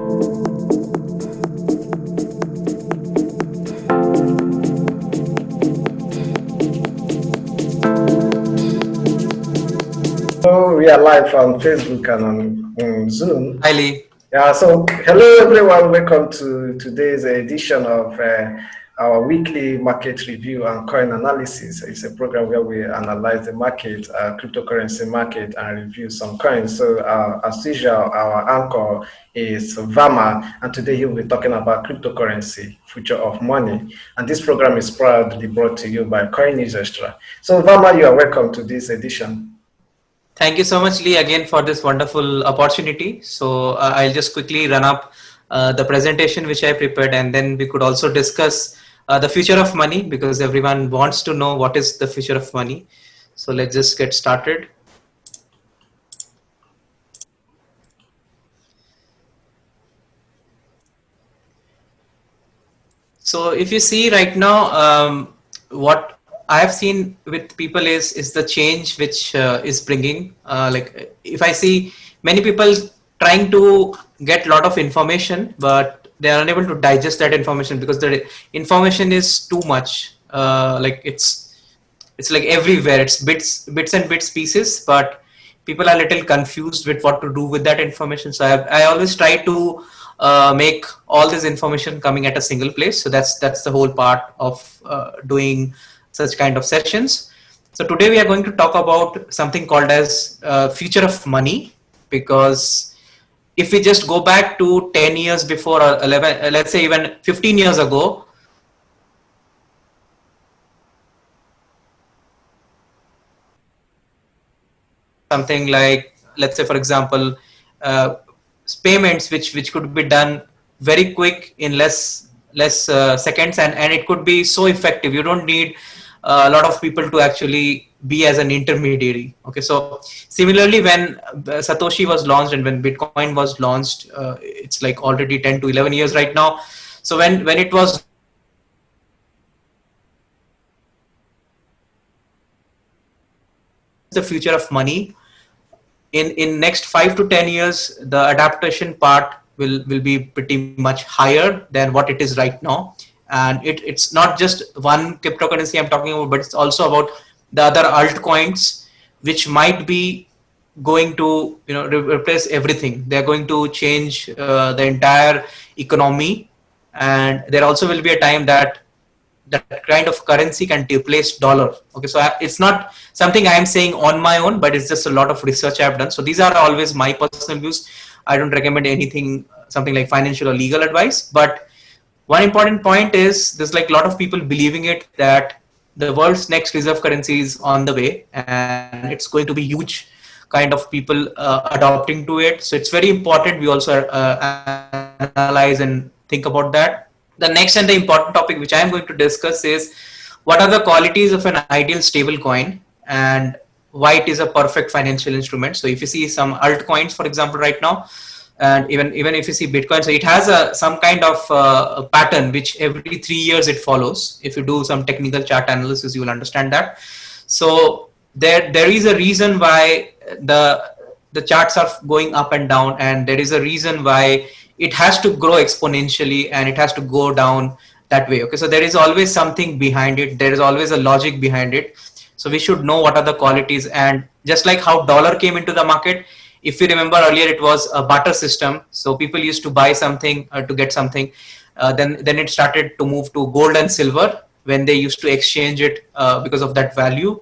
So we are live on Facebook and on Zoom. Hi, Lee. Yeah, so hello everyone, welcome to today's edition of our weekly market review and coin analysis. It's a program where we analyze the market, cryptocurrency market, and review some coins. So as usual, our anchor is Vama, and today he'll be talking about cryptocurrency, future of money. And this program is proudly brought to you by Coin News Extra. So Vama, you are welcome to this edition. Thank you so much, Lee, again for this wonderful opportunity. So I'll just quickly run up the presentation which I prepared, and then we could also discuss the future of money, because everyone wants to know what is the future of money. So let's just get started. So if you see right now, what I have seen with people is the change which is bringing. Like if I see many people trying to get a lot of information, but they are unable to digest that information because the information is too much. Like it's like everywhere. It's bits and bits pieces, but people are a little confused with what to do with that information. So I always try to make all this information coming at a single place. So that's the whole part of doing such kind of sessions. So today we are going to talk about something called as future of money, because if we just go back to 10 years before, or 11, let's say even 15 years ago, something like, let's say for example, payments which could be done very quick in less seconds, and it could be so effective. You don't need a lot of people to actually be as an intermediary. Okay, so similarly, when Satoshi was launched and when Bitcoin was launched, it's like already 10 to 11 years right now. So when it was the future of money, in next 5 to 10 years, the adaptation part will be pretty much higher than what it is right now. And it's not just one cryptocurrency I'm talking about, but it's also about the other altcoins, which might be going to replace everything. They're going to change the entire economy, and there also will be a time that kind of currency can replace dollar. Okay, so it's not something I am saying on my own, but it's just a lot of research I've done. So these are always my personal views. I don't recommend anything, something like financial or legal advice. But one important point is there's like a lot of people believing it, that the world's next reserve currency is on the way, and it's going to be huge kind of people adopting to it. So it's very important we also analyze and think about that. The next and the important topic which I am going to discuss is what are the qualities of an ideal stable coin and why it is a perfect financial instrument. So if you see some altcoins, for example, right now, and even if you see Bitcoin, so it has some kind of a pattern which every 3 years it follows. If you do some technical chart analysis, you will understand that. So there is a reason why the charts are going up and down, and there is a reason why it has to grow exponentially and it has to go down that way. Okay, so there is always something behind it. There is always a logic behind it. So we should know what are the qualities. And just like how dollar came into the market, if you remember earlier, it was a barter system. So people used to buy something to get something. Then it started to move to gold and silver when they used to exchange it because of that value.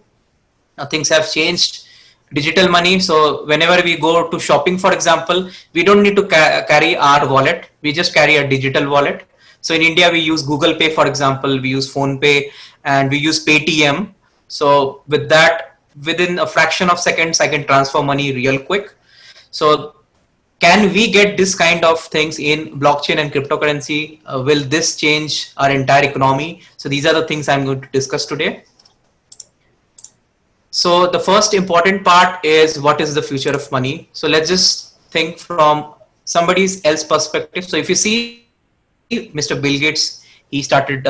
Now things have changed. Digital money. So whenever we go to shopping, for example, we don't need to carry our wallet. We just carry a digital wallet. So in India, we use Google Pay, for example, we use Phone Pay, and we use Paytm. So with that, within a fraction of seconds, I can transfer money real quick. So can we get this kind of things in blockchain and cryptocurrency? Will this change our entire economy? So these are the things I'm going to discuss today. So the first important part is what is the future of money. So let's just think from somebody else's perspective. So if you see Mr. Bill Gates, he started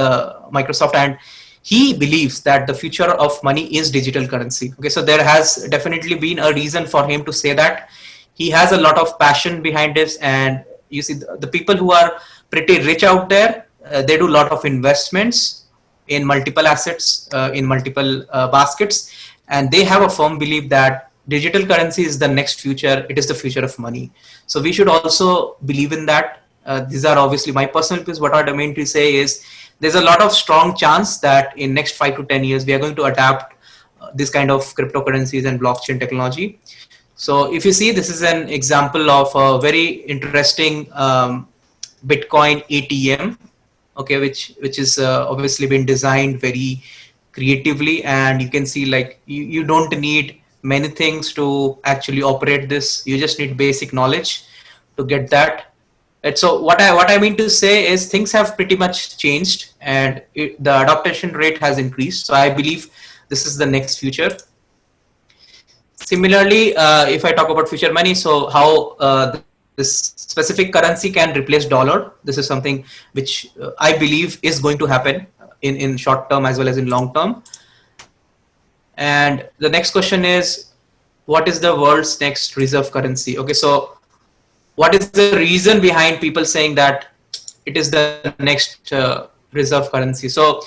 Microsoft, and he believes that the future of money is digital currency. Okay, so there has definitely been a reason for him to say that. He has a lot of passion behind this, and you see the people who are pretty rich out there, they do a lot of investments in multiple assets, in multiple baskets, and they have a firm belief that digital currency is the next future. It is the future of money. So we should also believe in that. These are obviously my personal views. What I mean to say is there's a lot of strong chance that in next 5 to 10 years we are going to adapt this kind of cryptocurrencies and blockchain technology. So if you see, this is an example of a very interesting Bitcoin ATM, okay, which is obviously been designed very creatively, and you can see like you don't need many things to actually operate this. You just need basic knowledge to get that. And so what I mean to say is things have pretty much changed, and the adoption rate has increased. So I believe this is the next future. Similarly, if I talk about future money, so how this specific currency can replace dollar. This is something which I believe is going to happen in short term as well as in long term. And the next question is, what is the world's next reserve currency? Okay, so what is the reason behind people saying that it is the next reserve currency? So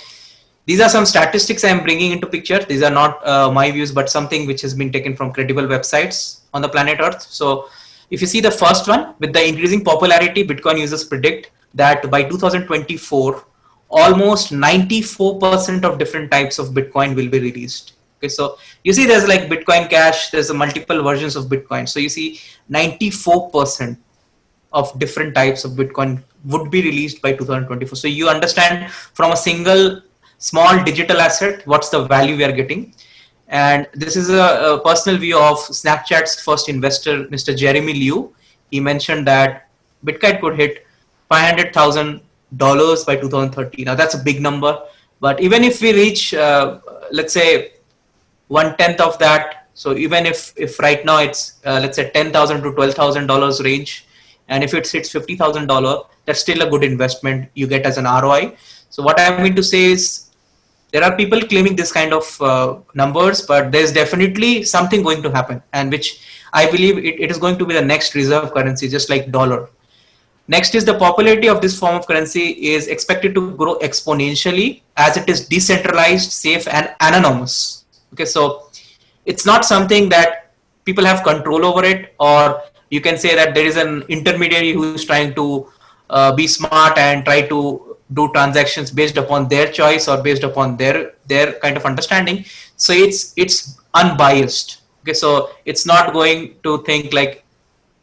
these are some statistics I'm bringing into picture. These are not my views, but something which has been taken from credible websites on the planet Earth. So if you see the first one, with the increasing popularity, Bitcoin users predict that by 2024, almost 94% of different types of Bitcoin will be released. Okay, so you see there's like Bitcoin Cash, there's a multiple versions of Bitcoin. So you see 94% of different types of Bitcoin would be released by 2024. So you understand from a single small digital asset, what's the value we are getting. And this is a personal view of Snapchat's first investor, Mr. Jeremy Liu. He mentioned that Bitcoin could hit $500,000 by 2030. Now that's a big number, but even if we reach, let's say 1/10 of that, so even if right now it's let's say $10,000 to $12,000 range, and if it hits $50,000, that's still a good investment you get as an ROI. So what I mean to say is, there are people claiming this kind of numbers, but there's definitely something going to happen, and which I believe it is going to be the next reserve currency, just like dollar. Next is the popularity of this form of currency is expected to grow exponentially as it is decentralized, safe, and anonymous. Okay, so it's not something that people have control over it, or you can say that there is an intermediary who's trying to be smart and try to do transactions based upon their choice or based upon their kind of understanding. So it's unbiased. Okay, so it's not going to think like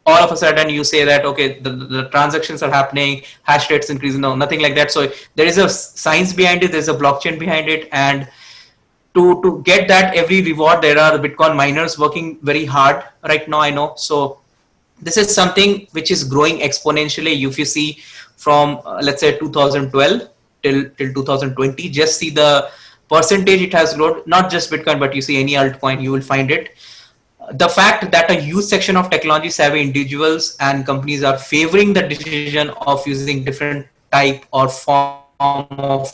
all of a sudden you say that okay, the transactions are happening, hash rates increasing. No, nothing like that. So there is a science behind it, there's a blockchain behind it, and to get that every reward, there are Bitcoin miners working very hard right now, I know. So this is something which is growing exponentially. If you see from let's say 2012 till 2020, just see the percentage it has grown. Not just Bitcoin, but you see any altcoin, you will find it. The fact that a huge section of technology savvy individuals and companies are favoring the decision of using different type or form of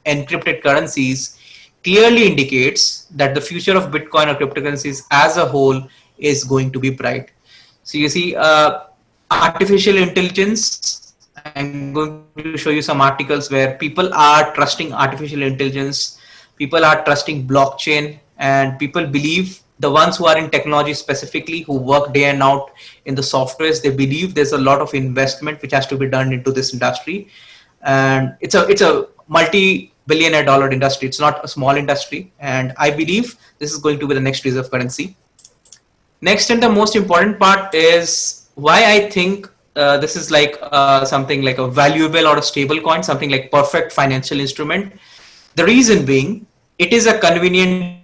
encrypted currencies clearly indicates that the future of Bitcoin or cryptocurrencies as a whole is going to be bright. So you see artificial intelligence, I'm going to show you some articles where people are trusting artificial intelligence, people are trusting blockchain, and people believe, the ones who are in technology specifically, who work day and out in the softwares, they believe there's a lot of investment which has to be done into this industry. And it's a multi-billionaire dollar industry. It's not a small industry. And I believe this is going to be the next reserve currency. Next, and the most important part is why I think this is like something like a valuable or a stable coin, something like perfect financial instrument. The reason being, it is a convenient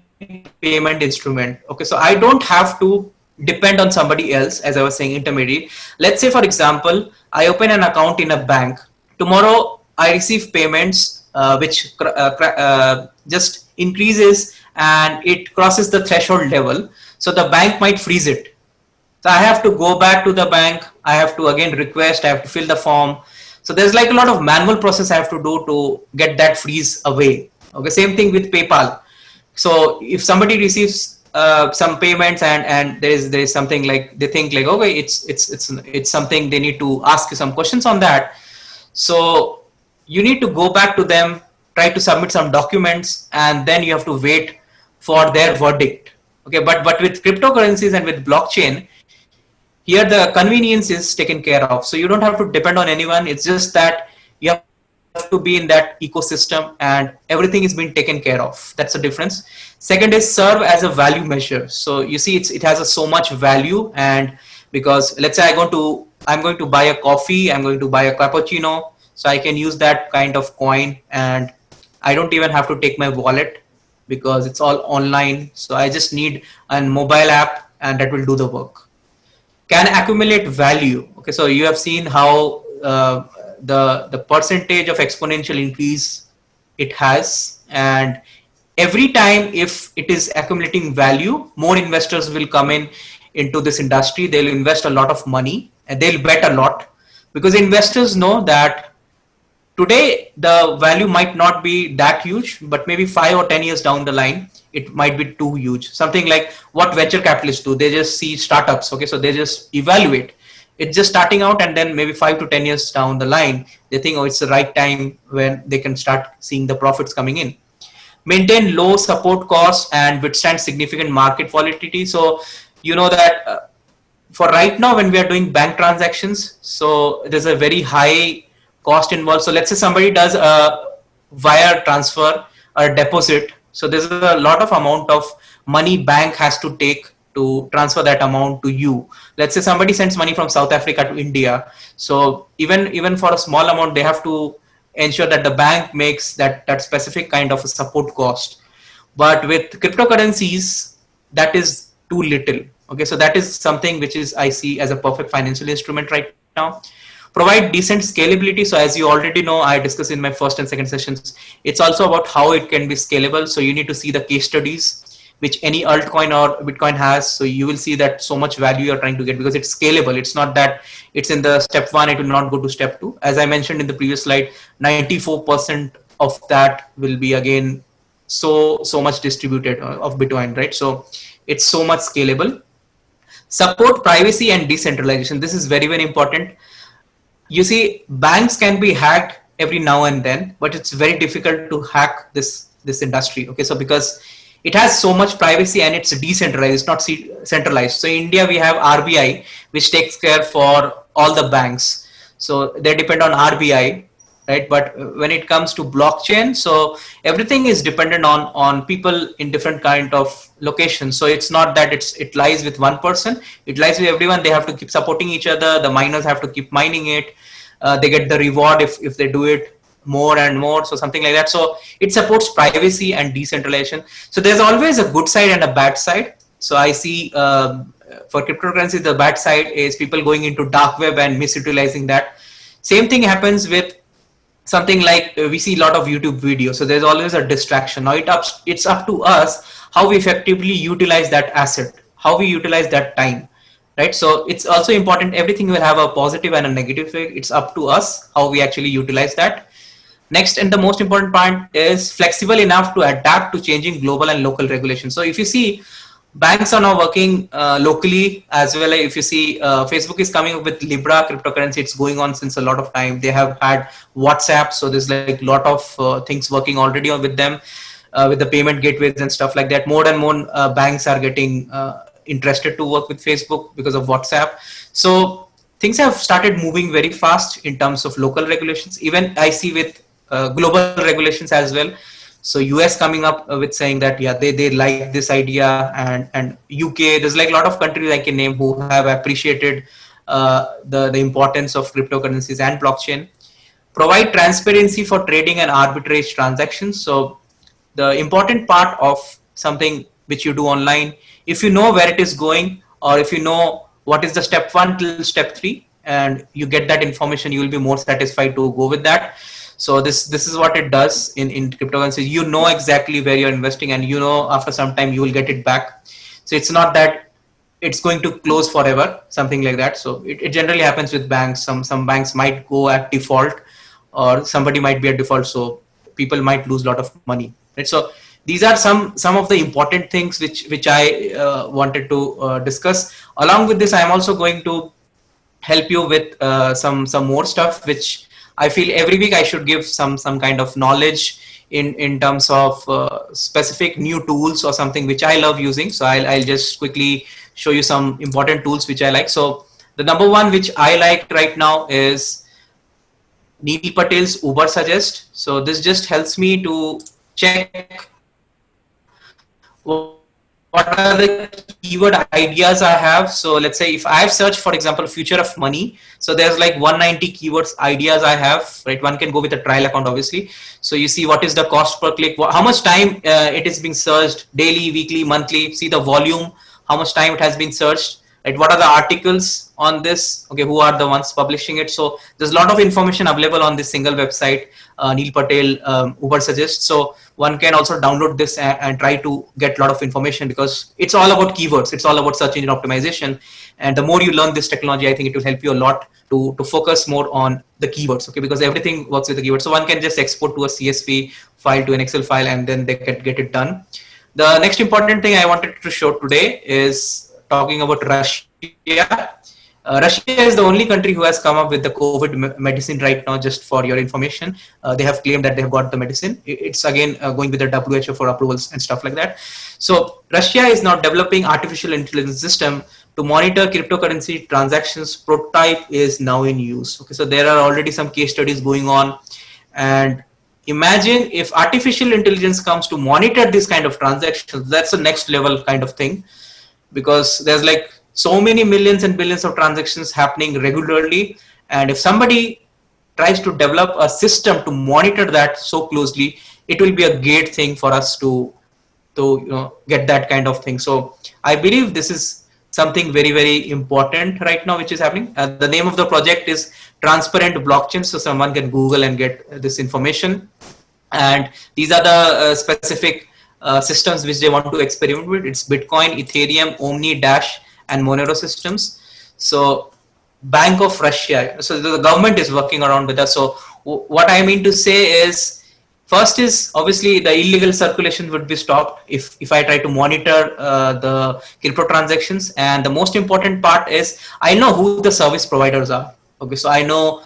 payment instrument. Okay, so I don't have to depend on somebody else, as I was saying, intermediary. Let's say, for example, I open an account in a bank. Tomorrow, I receive payments which just increases and it crosses the threshold level. So the bank might freeze it. So I have to go back to the bank. I have to again request, I have to fill the form. So there's like a lot of manual process I have to do to get that freeze away. Okay, same thing with PayPal. So if somebody receives some payments, and there's something like they think like, okay, it's something they need to ask you some questions on that. So you need to go back to them, try to submit some documents, and then you have to wait for their verdict. Okay, but with cryptocurrencies and with blockchain, here the convenience is taken care of, so you don't have to depend on anyone. It's just that you have to be in that ecosystem and everything is being taken care of. That's the difference. Second is serve as a value measure. So you see, it has so much value. And because let's say I'm going to buy a coffee, I'm going to buy a cappuccino, so I can use that kind of coin, and I don't even have to take my wallet because it's all online. So I just need a mobile app and that will do the work. Can accumulate value. Okay, so you have seen how the percentage of exponential increase it has, and every time if it is accumulating value, more investors will come in into this industry. They'll invest a lot of money and they'll bet a lot, because investors know that today the value might not be that huge, but maybe 5 or 10 years down the line it might be too huge. Something like what venture capitalists do, they just see startups. Okay, so they just evaluate, it's just starting out, and then maybe 5 to 10 years down the line they think, oh, it's the right time when they can start seeing the profits coming in. Maintain low support costs and withstand significant market volatility. So you know that for right now when we are doing bank transactions, so there's a very high cost involved. So let's say somebody does a wire transfer or a deposit, so there's a lot of amount of money bank has to take to transfer that amount to you. Let's say somebody sends money from South Africa to India, so even for a small amount they have to ensure that the bank makes that specific kind of a support cost. But with cryptocurrencies, that is too little. Okay, so that is something which is I see as a perfect financial instrument right now. Provide decent scalability. So as you already know, I discussed in my first and second sessions, it's also about how it can be scalable. So you need to see the case studies which any altcoin or Bitcoin has. So you will see that so much value you're trying to get because it's scalable. It's not that it's in the step one, it will not go to step two. As I mentioned in the previous slide, 94% of that will be again so much distributed of Bitcoin, right? So it's so much scalable. Support privacy and decentralization. This is very important. You see, banks can be hacked every now and then, but it's very difficult to hack this industry. Okay, so because it has so much privacy and it's decentralized, it's not centralized. So in India we have RBI, which takes care for all the banks, so they depend on RBI, right? But when it comes to blockchain, so everything is dependent on people in different kind of locations. So it's not that it lies with one person, it lies with everyone. They have to keep supporting each other, the miners have to keep mining it, they get the reward if they do it more and more, so something like that. So it supports privacy and decentralization. So there's always a good side and a bad side. So I see for cryptocurrency, the bad side is people going into dark web and misutilizing that. Same thing happens with something like we see a lot of YouTube videos. So there's always a distraction. Now it's up to us how we effectively utilize that asset, how we utilize that time, right? So it's also important. Everything will have a positive and a negative effect. It's up to us how we actually utilize that. Next, and the most important point is flexible enough to adapt to changing global and local regulations. So if you see, banks are now working locally as well. If you see, Facebook is coming up with Libra cryptocurrency. It's going on since a lot of time. They have had WhatsApp. So there's like a lot of things working already on with them, with the payment gateways and stuff like that. More and more banks are getting interested to work with Facebook because of WhatsApp. So things have started moving very fast in terms of local regulations. Even I see with global regulations as well. So US coming up with saying that, yeah, they like this idea, and UK, there's like a lot of countries I can name who have appreciated the importance of cryptocurrencies and blockchain. Provide transparency for trading and arbitrage transactions. So the important part of something which you do online, if you know where it is going, or if you know what is the step one till step three, and you get that information, you will be more satisfied to go with that. So this is what it does in cryptocurrency. You know exactly where you're investing, and you know after some time you will get it back. So it's not that it's going to close forever, something like that. So it generally happens with banks. Some banks might go at default, or somebody might be at default. So people might lose a lot of money. Right? So these are some of the important things which I wanted to discuss. Along with this, I am also going to help you with some more stuff which I feel every week I should give some kind of knowledge in terms of specific new tools or something which I love using. So I'll just quickly show you some important tools which I like. So the number one which I like right now is Neil Patel's Uber Suggest. So this just helps me to check what are the keyword ideas I have. So let's say if I have searched, for example, future of money, so there's like 190 keywords ideas I have, right? One can go with a trial account, obviously. So you see what is the cost per click, how much time it is being searched, daily, weekly, monthly, see the volume, how much time it has been searched, right? What are the articles on this? Okay, who are the ones publishing it? So there's a lot of information available on this single website, Neil Patel Uber Suggest. So one can also download this and try to get a lot of information, because it's all about keywords. It's all about search engine optimization. And the more you learn this technology, I think it will help you a lot to focus more on the keywords, okay? Because everything works with the keywords. So one can just export to a CSV file, to an Excel file, and then they can get it done. The next important thing I wanted to show today is talking about Russia. Russia is the only country who has come up with the COVID medicine right now. Just for your information, they have claimed that they have got the medicine. It's again going with the WHO for approvals and stuff like that. So Russia is now developing artificial intelligence system to monitor cryptocurrency transactions. Prototype is now in use. Okay, so there are already some case studies going on, and imagine if artificial intelligence comes to monitor this kind of transactions. That's the next level kind of thing, because there's like so many millions and billions of transactions happening regularly, and if somebody tries to develop a system to monitor that so closely, it will be a great thing for us to get that kind of thing. So I believe this is something very important right now which is happening. The name of the project is Transparent Blockchain, so someone can Google and get this information. And these are the specific systems which they want to experiment with. It's Bitcoin, Ethereum, Omni, Dash, and Monero systems. So Bank of Russia, so the government is working around with that. So what I mean to say is, first is obviously the illegal circulation would be stopped if I try to monitor the crypto transactions. And the most important part is I know who the service providers are. Okay, so I know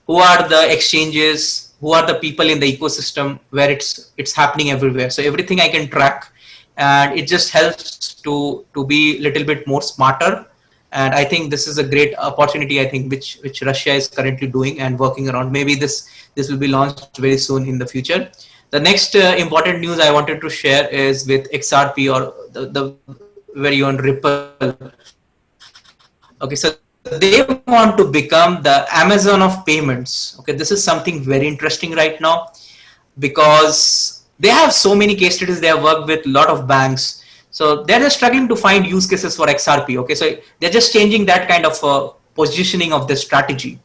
who are the exchanges, who are the people in the ecosystem where it's happening everywhere. So everything I can track, and it just helps to be a little bit more smarter. And I think this is a great opportunity, I think, which Russia is currently doing and working around. Maybe this will be launched very soon in the future. The next important news I wanted to share is with XRP, or the very own Ripple. Okay, so they want to become the Amazon of payments. Okay, this is something very interesting right now, because they have so many case studies. They have worked with a lot of banks. So they're just struggling to find use cases for XRP. Okay, so they're just changing that kind of positioning of the strategy.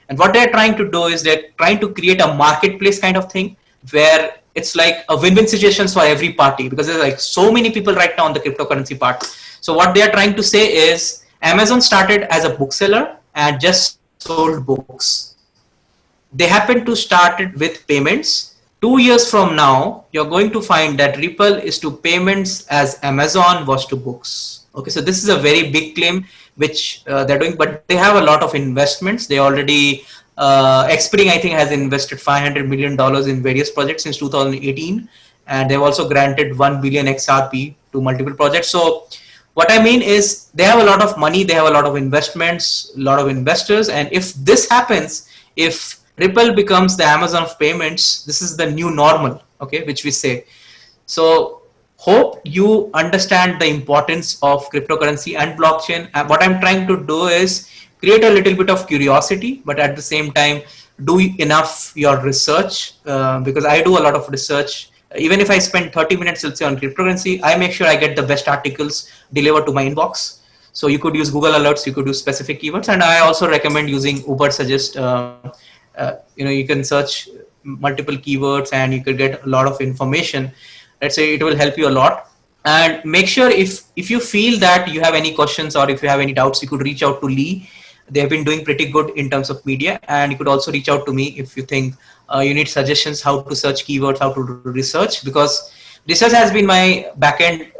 And what they're trying to do is they're trying to create a marketplace kind of thing, where it's like a win-win situations for every party, because there's like so many people right now on the cryptocurrency part. So what they're trying to say is, Amazon started as a bookseller and just sold books. They happened to start it with payments. 2 years from now, you're going to find that Ripple is to payments as Amazon was to books. Okay, so this is a very big claim which they're doing, but they have a lot of investments. They already, Xpring, I think, has invested $500 million in various projects since 2018. And they've also granted 1 billion XRP to multiple projects. So what I mean is, they have a lot of money, they have a lot of investments, a lot of investors. And if this happens, if Ripple becomes the Amazon of payments, this is the new normal, okay, which we say. So hope you understand the importance of cryptocurrency and blockchain. And what I'm trying to do is create a little bit of curiosity, but at the same time, do enough your research, because I do a lot of research. Even if I spend 30 minutes, let's say, on cryptocurrency, I make sure I get the best articles delivered to my inbox. So you could use Google Alerts, you could use specific keywords. And I also recommend using Uber Suggest. You can search multiple keywords and you could get a lot of information. Let's say it will help you a lot. And make sure if you feel that you have any questions or if you have any doubts, you could reach out to Lee. They have been doing pretty good in terms of media. And you could also reach out to me if you think you need suggestions how to search keywords, how to research, because research has been my backend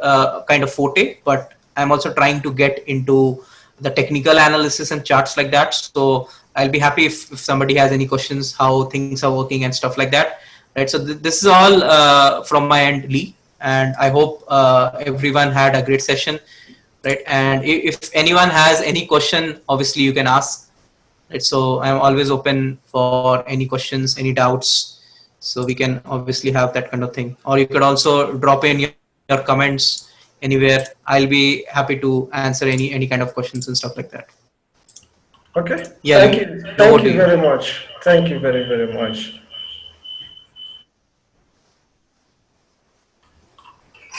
kind of forte, but I'm also trying to get into the technical analysis and charts like that. So I'll be happy if somebody has any questions, how things are working and stuff like that. Right. So this is all from my end, Lee, and I hope everyone had a great session. Right. And if anyone has any question, obviously you can ask. Right. So I'm always open for any questions, any doubts. So we can obviously have that kind of thing. Or you could also drop in your comments anywhere. I'll be happy to answer any kind of questions and stuff like that. Okay. Yeah, Lee, over to Thank you you. very much. Thank you very, very much.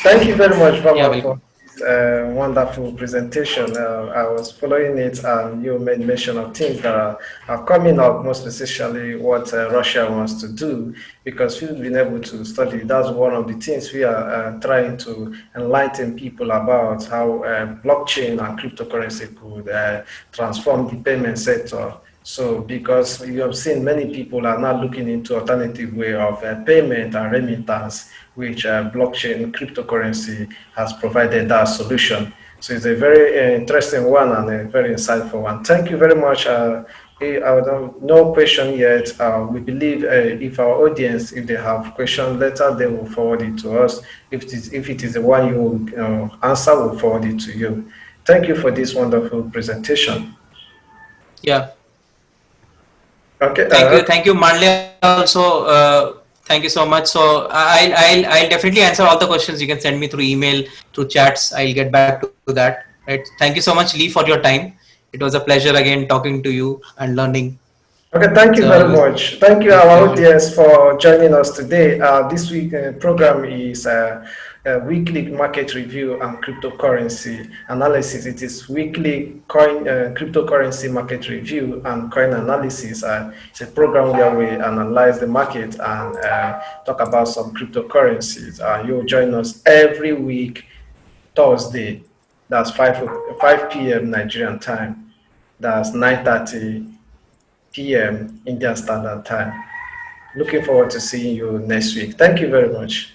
Thank you very much, Yeah, Baba, welcome. for this wonderful presentation. I was following it, and you made mention of things that are coming up, most especially what Russia wants to do, because we've been able to study. That's one of the things we are trying to enlighten people about how blockchain and cryptocurrency could transform the payment sector. So, because you have seen many people are now looking into alternative way of payment and remittance, which blockchain cryptocurrency has provided that solution. So it's a very interesting one and a very insightful one. Thank you very much. No question yet. We believe if our audience, if they have question later, they will forward it to us. If it is the one you will answer, we'll forward it to you. Thank you for this wonderful presentation. Yeah. Okay. Thank you, Manley. Also, thank you so much. So I'll definitely answer all the questions. You can send me through email, through chats. I'll get back to that. Right. Thank you so much, Lee, for your time. It was a pleasure again talking to you and learning. Okay, thank you So it very was much. Thank you, my our pleasure. audience, for joining us today. This week program is a weekly market review and cryptocurrency analysis. It is weekly cryptocurrency market review and coin analysis. It's a program where we analyze the market and talk about some cryptocurrencies. You'll join us every week, Thursday. That's 5 p.m. Nigerian time. That's 9:30 p.m. Indian Standard Time. Looking forward to seeing you next week. Thank you very much.